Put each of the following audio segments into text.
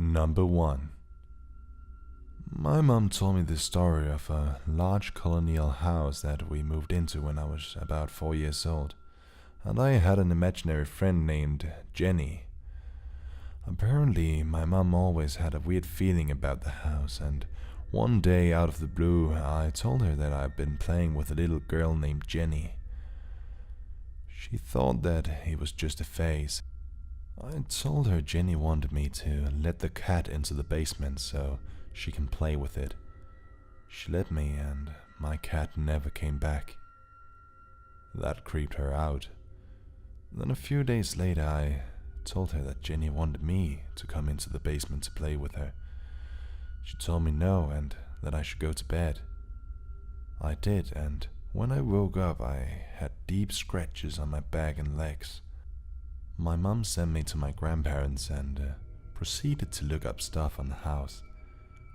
Number 1. My mom told me the story of a large colonial house that we moved into when I was about 4 years old, and I had an imaginary friend named Jenny. Apparently, my mom always had a weird feeling about the house, and one day out of the blue, I told her that I'd been playing with a little girl named Jenny. She thought that it was just a phase. I told her Jenny wanted me to let the cat into the basement so she can play with it. She let me, and my cat never came back. That creeped her out. Then a few days later, I told her that Jenny wanted me to come into the basement to play with her. She told me no, and that I should go to bed. I did, and when I woke up, I had deep scratches on my back and legs. My mom sent me to my grandparents and proceeded to look up stuff on the house.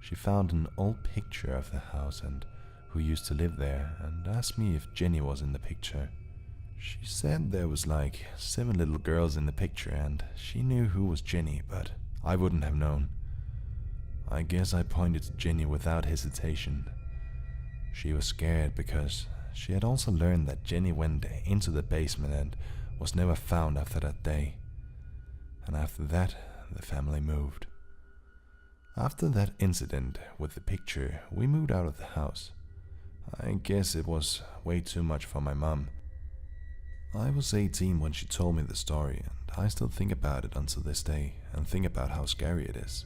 She found an old picture of the house and who used to live there, and asked me if Jenny was in the picture. She said there was like 7 little girls in the picture, and she knew who was Jenny, but I wouldn't have known. I guess I pointed to Jenny without hesitation. She was scared because she had also learned that Jenny went into the basement and was never found after that day. And after that, the family moved. After that incident with the picture, we moved out of the house. I guess it was way too much for my mom. I was 18 when she told me the story, and I still think about it until this day and think about how scary it is.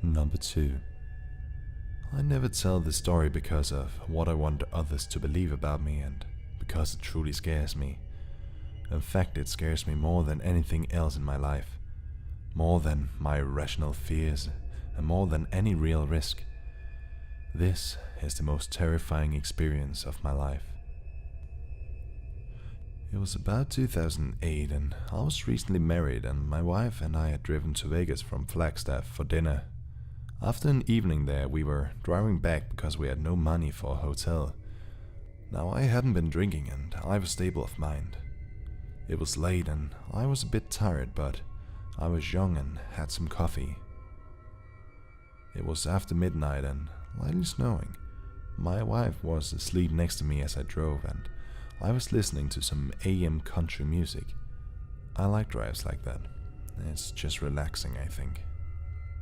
Number 2. I never tell this story because of what I want others to believe about me and because it truly scares me. In fact, it scares me more than anything else in my life. More than my irrational fears and more than any real risk. This is the most terrifying experience of my life. It was about 2008 and I was recently married, and my wife and I had driven to Vegas from Flagstaff for dinner. After an evening there, we were driving back because we had no money for a hotel. Now, I hadn't been drinking and I was stable of mind. It was late and I was a bit tired, but I was young and had some coffee. It was after midnight and lightly snowing. My wife was asleep next to me as I drove, and I was listening to some AM country music. I like drives like that. It's just relaxing, I think.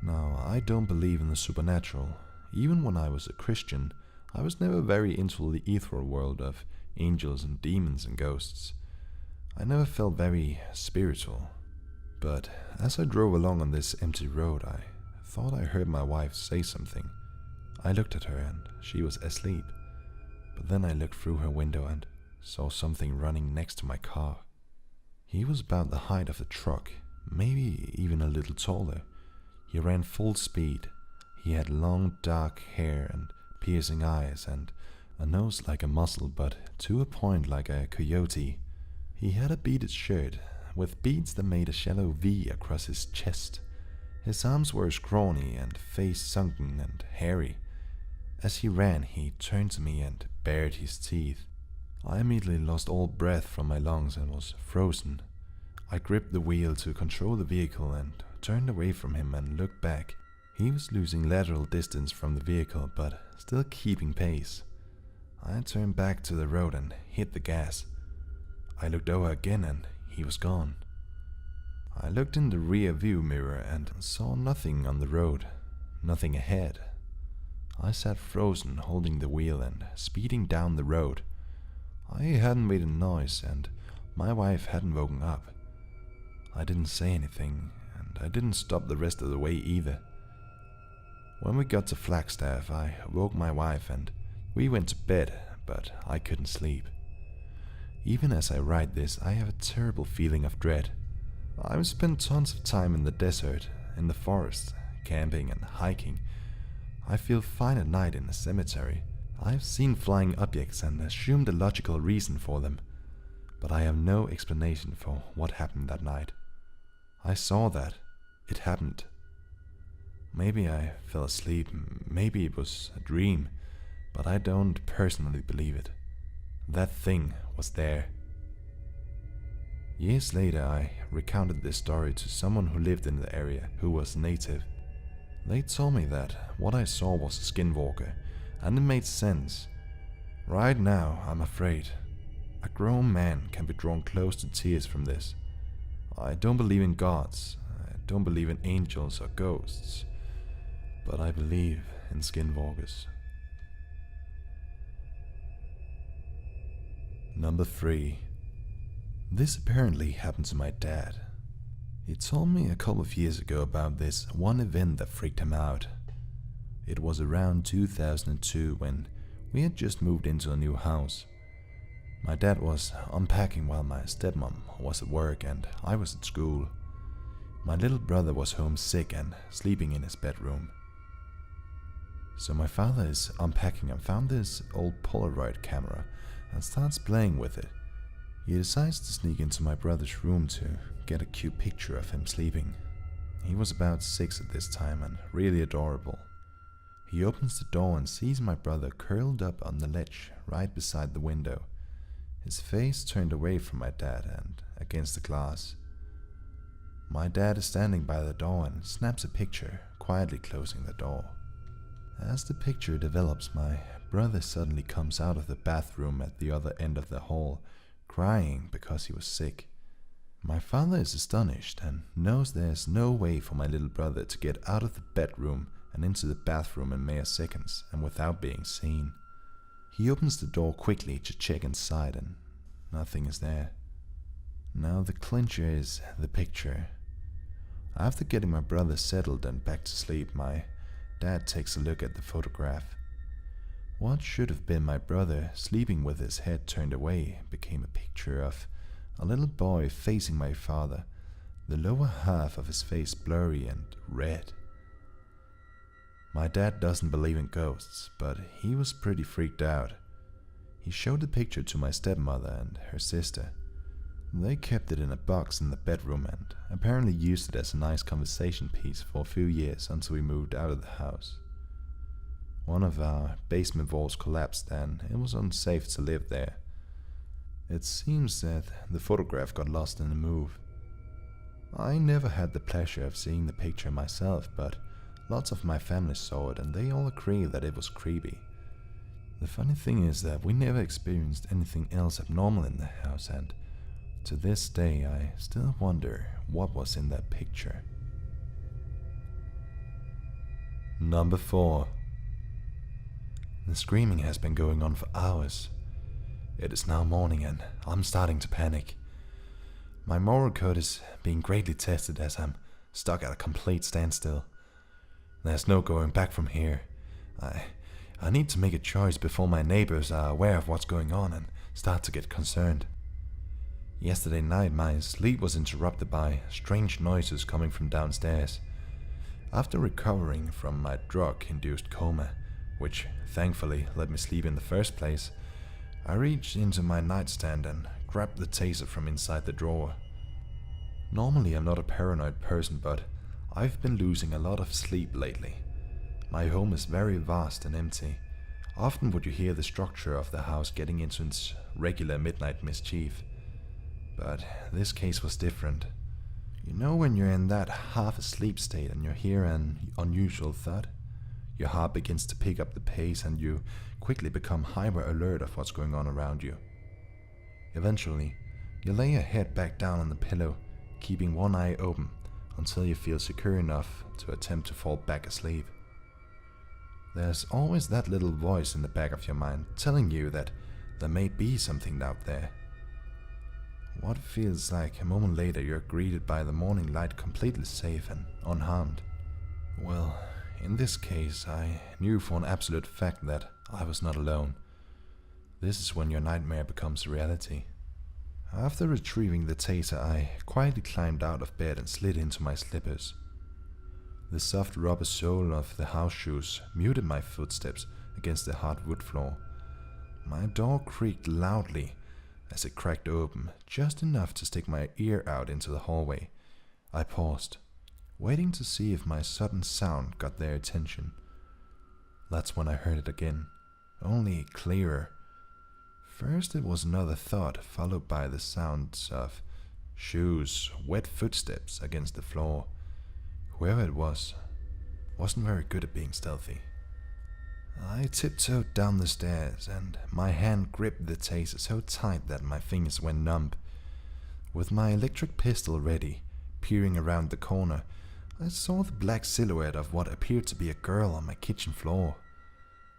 Now, I don't believe in the supernatural. Even when I was a Christian, I was never very into the ethereal world of angels and demons and ghosts. I never felt very spiritual. But as I drove along on this empty road, I thought I heard my wife say something. I looked at her and she was asleep. But then I looked through her window and saw something running next to my car. He was about the height of the truck, maybe even a little taller. He ran full speed. He had long dark hair and piercing eyes and a nose like a mussel, but to a point like a coyote. He had a beaded shirt with beads that made a shallow V across his chest. His arms were scrawny and face sunken and hairy. As he ran, he turned to me and bared his teeth. I immediately lost all breath from my lungs and was frozen. I gripped the wheel to control the vehicle and turned away from him and looked back. He was losing lateral distance from the vehicle, but still keeping pace. I turned back to the road and hit the gas. I looked over again and he was gone. I looked in the rear view mirror and saw nothing on the road, nothing ahead. I sat frozen, holding the wheel and speeding down the road. I hadn't made a noise and my wife hadn't woken up. I didn't say anything, and I didn't stop the rest of the way either. When we got to Flagstaff, I woke my wife and we went to bed, but I couldn't sleep. Even as I write this, I have a terrible feeling of dread. I've spent tons of time in the desert, in the forest, camping and hiking. I feel fine at night in a cemetery. I've seen flying objects and assumed a logical reason for them, but I have no explanation for what happened that night. I saw that. It happened. Maybe I fell asleep, maybe it was a dream, but I don't personally believe it. That thing was there. Years later, I recounted this story to someone who lived in the area who was native. They told me that what I saw was a skinwalker, and it made sense. Right now, I'm afraid. A grown man can be drawn close to tears from this. I don't believe in gods, I don't believe in angels or ghosts, but I believe in skinwalkers. Number 3. This apparently happened to my dad. He told me a couple of years ago about this one event that freaked him out. It was around 2002 when we had just moved into a new house. My dad was unpacking while my stepmom was at work and I was at school. My little brother was home sick and sleeping in his bedroom. So my father is unpacking and found this old Polaroid camera and starts playing with it. He decides to sneak into my brother's room to get a cute picture of him sleeping. He was about 6 at this time and really adorable. He opens the door and sees my brother curled up on the ledge right beside the window, his face turned away from my dad and against the glass. My dad is standing by the door and snaps a picture, quietly closing the door. As the picture develops, my brother suddenly comes out of the bathroom at the other end of the hall, crying because he was sick. My father is astonished and knows there's no way for my little brother to get out of the bedroom and into the bathroom in mere seconds and without being seen. He opens the door quickly to check inside and nothing is there. Now the clincher is the picture. After getting my brother settled and back to sleep, my dad takes a look at the photograph. What should have been my brother sleeping with his head turned away became a picture of a little boy facing my father, the lower half of his face blurry and red. My dad doesn't believe in ghosts, but he was pretty freaked out. He showed the picture to my stepmother and her sister. They kept it in a box in the bedroom and apparently used it as a nice conversation piece for a few years until we moved out of the house. One of our basement walls collapsed and it was unsafe to live there. It seems that the photograph got lost in the move. I never had the pleasure of seeing the picture myself, but lots of my family saw it and they all agree that it was creepy. The funny thing is that we never experienced anything else abnormal in the house, and to this day I still wonder what was in that picture. Number 4. The screaming has been going on for hours. It is now morning and I'm starting to panic. My moral code is being greatly tested as I'm stuck at a complete standstill. There's no going back from here. I need to make a choice before my neighbors are aware of what's going on and start to get concerned. Yesterday night my sleep was interrupted by strange noises coming from downstairs. After recovering from my drug-induced coma, which thankfully let me sleep in the first place, I reached into my nightstand and grabbed the taser from inside the drawer. Normally I'm not a paranoid person, but I've been losing a lot of sleep lately. My home is very vast and empty. Often would you hear the structure of the house getting into its regular midnight mischief. But this case was different. You know when you're in that half-asleep state and you hear an unusual thud? Your heart begins to pick up the pace and you quickly become hyper-alert of what's going on around you. Eventually, you lay your head back down on the pillow, keeping one eye open until you feel secure enough to attempt to fall back asleep. There's always that little voice in the back of your mind telling you that there may be something out there. What feels like a moment later you're greeted by the morning light completely safe and unharmed. Well, in this case I knew for an absolute fact that I was not alone. This is when your nightmare becomes reality. After retrieving the taser, I quietly climbed out of bed and slid into my slippers. The soft rubber sole of the house shoes muted my footsteps against the hard wood floor. My door creaked loudly as it cracked open, just enough to stick my ear out into the hallway. I paused, waiting to see if my sudden sound got their attention. That's when I heard it again, only clearer. First it was another thud, followed by the sounds of shoes, wet footsteps against the floor. Whoever it was wasn't very good at being stealthy. I tiptoed down the stairs, and my hand gripped the taser so tight that my fingers went numb. With my electric pistol ready, peering around the corner, I saw the black silhouette of what appeared to be a girl on my kitchen floor.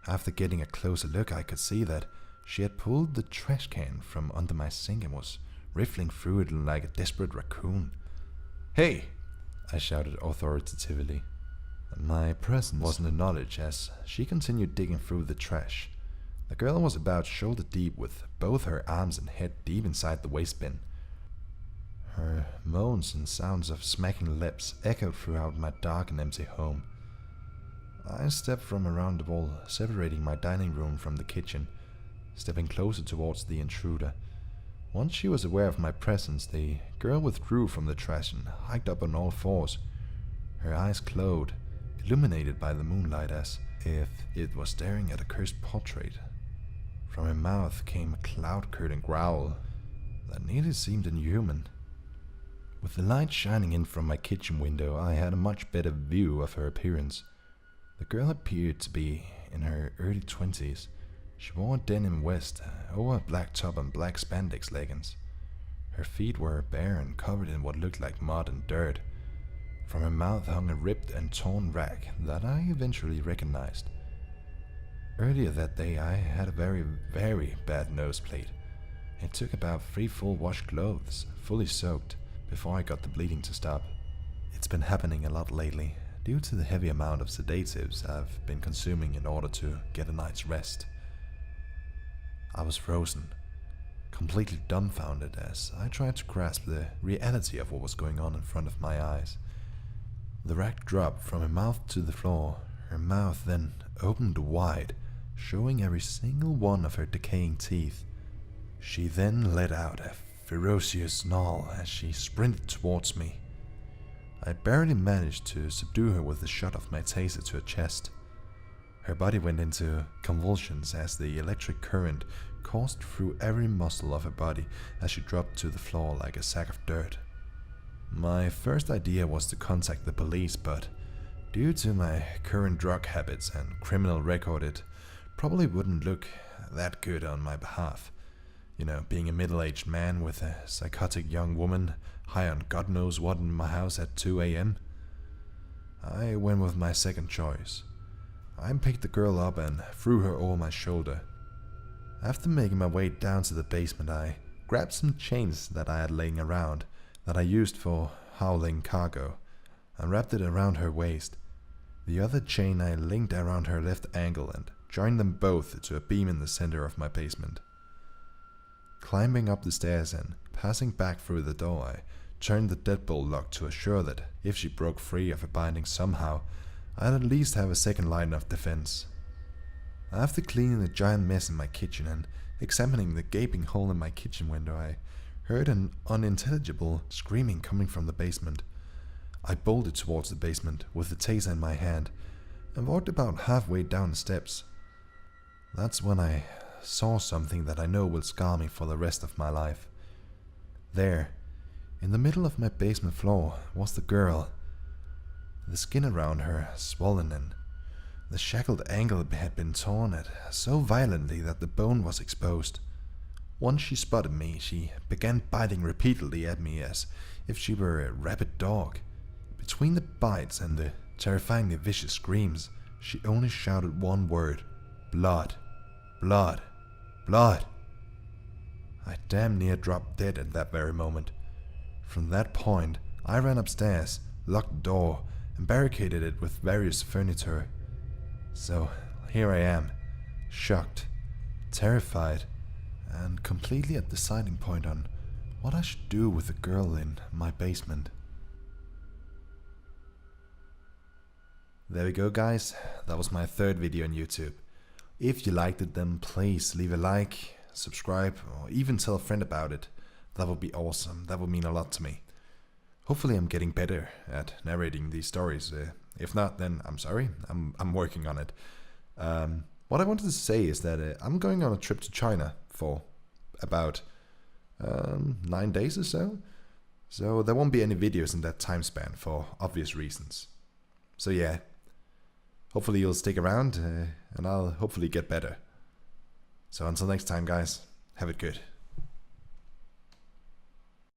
After getting a closer look, I could see that she had pulled the trash can from under my sink and was riffling through it like a desperate raccoon. "Hey!" I shouted authoritatively. My presence wasn't acknowledged as she continued digging through the trash. The girl was about shoulder deep with both her arms and head deep inside the waste bin. Her moans and sounds of smacking lips echoed throughout my dark and empty home. I stepped from around the wall, separating my dining room from the kitchen, stepping closer towards the intruder. Once she was aware of my presence, the girl withdrew from the trash and hiked up on all fours. Her eyes glowed, illuminated by the moonlight as if it was staring at a cursed portrait. From her mouth came a cloud-curtain growl that nearly seemed inhuman. With the light shining in from my kitchen window, I had a much better view of her appearance. The girl appeared to be in her early 20s. She wore a denim vest over a black top and black spandex leggings. Her feet were bare and covered in what looked like mud and dirt. From her mouth hung a ripped and torn rag that I eventually recognized. Earlier that day I had a very, very bad nosebleed. It took about 3 full washed clothes, fully soaked, before I got the bleeding to stop. It's been happening a lot lately, due to the heavy amount of sedatives I've been consuming in order to get a night's rest. I was frozen, completely dumbfounded as I tried to grasp the reality of what was going on in front of my eyes. The rag dropped from her mouth to the floor. Her mouth then opened wide, showing every single one of her decaying teeth. She then let out a ferocious snarl as she sprinted towards me. I barely managed to subdue her with a shot of my taser to her chest. Her body went into convulsions as the electric current coursed through every muscle of her body as she dropped to the floor like a sack of dirt. My first idea was to contact the police, but due to my current drug habits and criminal record, it probably wouldn't look that good on my behalf. You know, being a middle-aged man with a psychotic young woman high on God knows what in my house at 2 a.m. I went with my second choice. I picked the girl up and threw her over my shoulder. After making my way down to the basement, I grabbed some chains that I had laying around that I used for hauling cargo and wrapped it around her waist. The other chain I linked around her left ankle and joined them both to a beam in the center of my basement. Climbing up the stairs and passing back through the door, I turned the deadbolt lock to assure that if she broke free of her binding somehow, I'd at least have a second line of defense. After cleaning the giant mess in my kitchen and examining the gaping hole in my kitchen window, I heard an unintelligible screaming coming from the basement. I bolted towards the basement with the taser in my hand and walked about halfway down the steps. That's when I saw something that I know will scar me for the rest of my life. There, in the middle of my basement floor, was the girl. The skin around her swollen and the shackled ankle had been torn at so violently that the bone was exposed. Once she spotted me, she began biting repeatedly at me as if she were a rabid dog. Between the bites and the terrifyingly vicious screams, she only shouted one word: blood, blood, blood. I damn near dropped dead at that very moment. From that point, I ran upstairs, locked the door, and barricaded it with various furniture. So here I am, shocked, terrified, and completely at the deciding point on what I should do with the girl in my basement. There we go, guys. That was my third video on YouTube. If you liked it, then please leave a like, subscribe, or even tell a friend about it. That would be awesome. That would mean a lot to me. Hopefully I'm getting better at narrating these stories. If not, then I'm sorry. I'm working on it. What I wanted to say is that I'm going on a trip to China for about 9 days or so. So there won't be any videos in that time span for obvious reasons. So yeah, hopefully you'll stick around and I'll hopefully get better. So until next time guys, have it good.